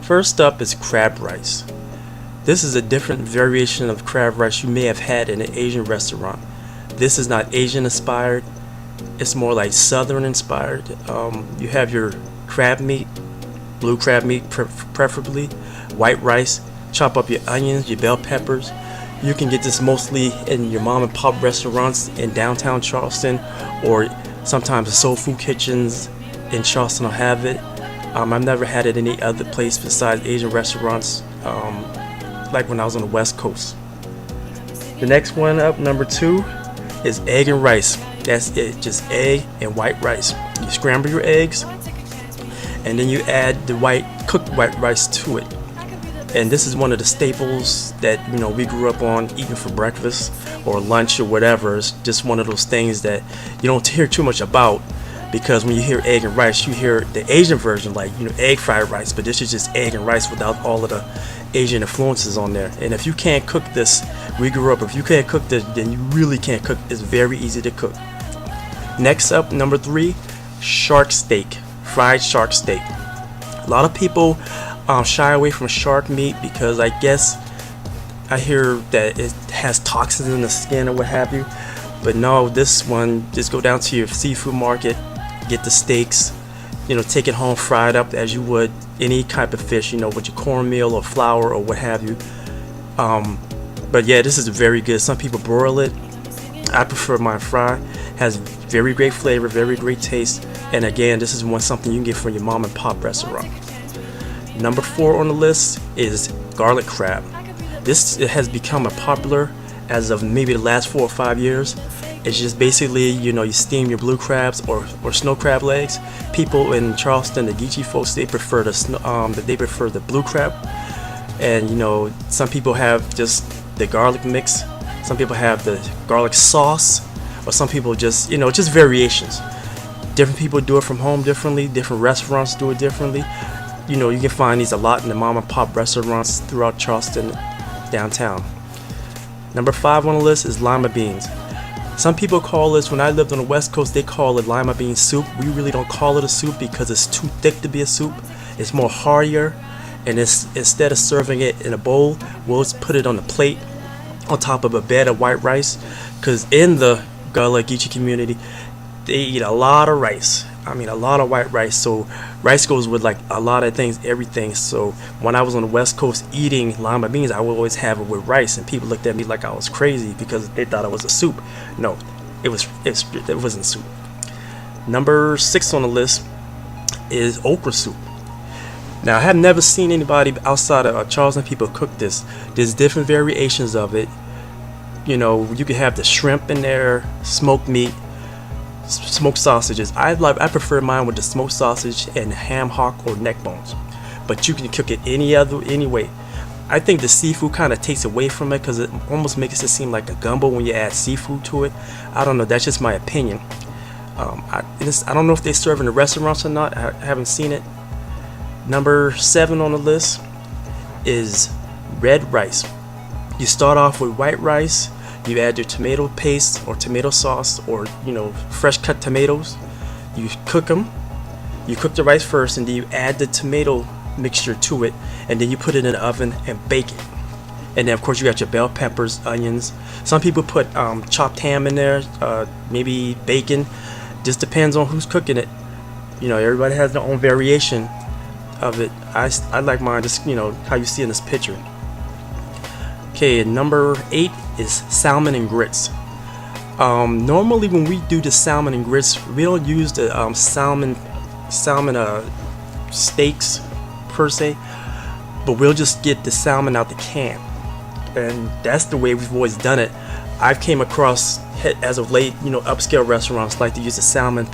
First up is crab rice. This is a different variation of crab rice you may have had in an Asian restaurant. This is not Asian inspired, it's more like Southern inspired. You have your crab meat, blue crab meat preferably, white rice, chop up your onions, your bell peppers. You can get this mostly in your mom and pop restaurants in downtown Charleston, or sometimes the soul food kitchens in Charleston will have it. I've never had it any other place besides Asian restaurants, like when I was on the West Coast. The next one up, number 2, is egg and rice. That's it, just egg and white rice. You scramble your eggs, and then you add the cooked white rice to it. And this is one of the staples that we grew up on eating for breakfast or lunch or whatever. It's just one of those things that you don't hear too much about, because when you hear egg and rice, you hear the Asian version, like egg fried rice, but this is just egg and rice without all of the Asian influences on there. And if you can't cook this, we grew up, if you can't cook this, then you really can't cook. It's very easy to cook. Next up, number 3, shark steak, fried shark steak. A lot of people shy away from shark meat because I guess I hear that it has toxins in the skin or what have you. But no, this one, just go down to your seafood market, get the steaks, take it home, fry it up as you would any type of fish, with your cornmeal or flour or what have you. But yeah, this is very good. Some people broil it. I prefer mine fried. Has very great flavor, very great taste. And again, this is something you can get from your mom and pop restaurant. Number 4 on the list is garlic crab. It has become a popular as of maybe the last 4 or 5 years. It's just basically, you steam your blue crabs or snow crab legs. People in Charleston, the Geechee folks, they prefer the blue crab. And some people have just the garlic mix. Some people have the garlic sauce, or some people just just variations. Different people do it from home differently. Different restaurants do it differently. You can find these a lot in the mom and pop restaurants throughout Charleston downtown. Number 5 on the list is lima beans. Some people call this, when I lived on the West Coast, they call it lima bean soup. We really don't call it a soup because it's too thick to be a soup. It's more heartier, and instead of serving it in a bowl, we'll just put it on a plate on top of a bed of white rice, because in the Gullah Geechee community, they eat a lot of rice. I mean, a lot of white rice. So rice goes with like a lot of things, everything. So when I was on the West Coast eating lima beans, I would always have it with rice, and people looked at me like I was crazy because they thought it was a soup. No, it wasn't soup. Number 6 on the list is okra soup. Now, I have never seen anybody outside of Charleston people cook this. There's different variations of it. You can have the shrimp in there, smoked meat, smoked sausages. I prefer mine with the smoked sausage and ham hock or neck bones. But you can cook it any way. I think the seafood kind of takes away from it because it almost makes it seem like a gumbo when you add seafood to it. I don't know. That's just my opinion. I don't know if they serve in the restaurants or not. I haven't seen it. Number 7 on the list is red rice. You start off with white rice. You add your tomato paste or tomato sauce or fresh cut tomatoes. You cook them. You cook the rice first, and then you add the tomato mixture to it, and then you put it in the oven and bake it. And then of course you got your bell peppers, onions. Some people put chopped ham in there, maybe bacon. Just depends on who's cooking it. Everybody has their own variation of it. I like mine just how you see in this picture. Okay, number 8 is salmon and grits. Normally when we do the salmon and grits, we don't use the salmon steaks per se, but we'll just get the salmon out the can, and that's the way we've always done it. I've came across as of late, upscale restaurants like to use the salmon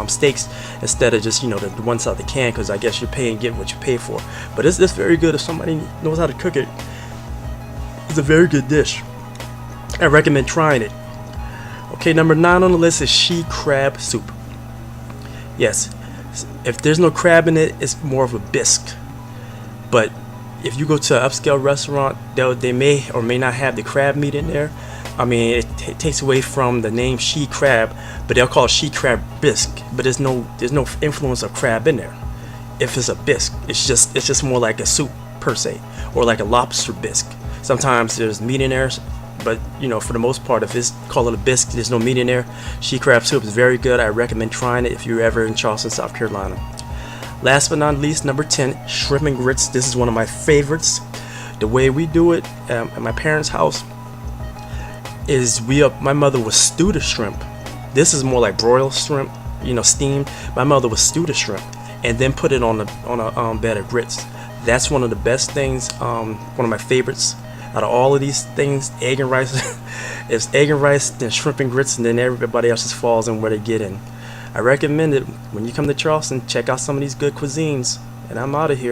steaks instead of just the ones out the can, because I guess you're paying, get what you pay for. But it's very good if somebody knows how to cook it. It's a very good dish. I recommend trying it. Okay, number 9 on the list is she crab soup. Yes, if there's no crab in it, it's more of a bisque. But if you go to an upscale restaurant, they may or may not have the crab meat in there. I mean, it takes away from the name she crab, but they'll call it she crab bisque. But there's no influence of crab in there. if it's a bisque. It's just more like a soup per se, or like a lobster bisque. Sometimes there's meat in there, but you know, for the most part, if it's called a bisque, there's no meat in there. She crab soup is very good. I recommend trying it if you're ever in Charleston, South Carolina. Last but not least, number 10, shrimp and grits. This is one of my favorites. The way we do it at my parents' house is my mother would stew the shrimp. This is more like broiled shrimp, you know, steamed. My mother would stew the shrimp and then put it on a bed of grits. That's one of the best things. One of my favorites out of all of these things. Egg and rice. It's egg and rice, then shrimp and grits, and then everybody else just falls in where they get in. I recommend it when you come to Charleston. Check out some of these good cuisines, and I'm out of here.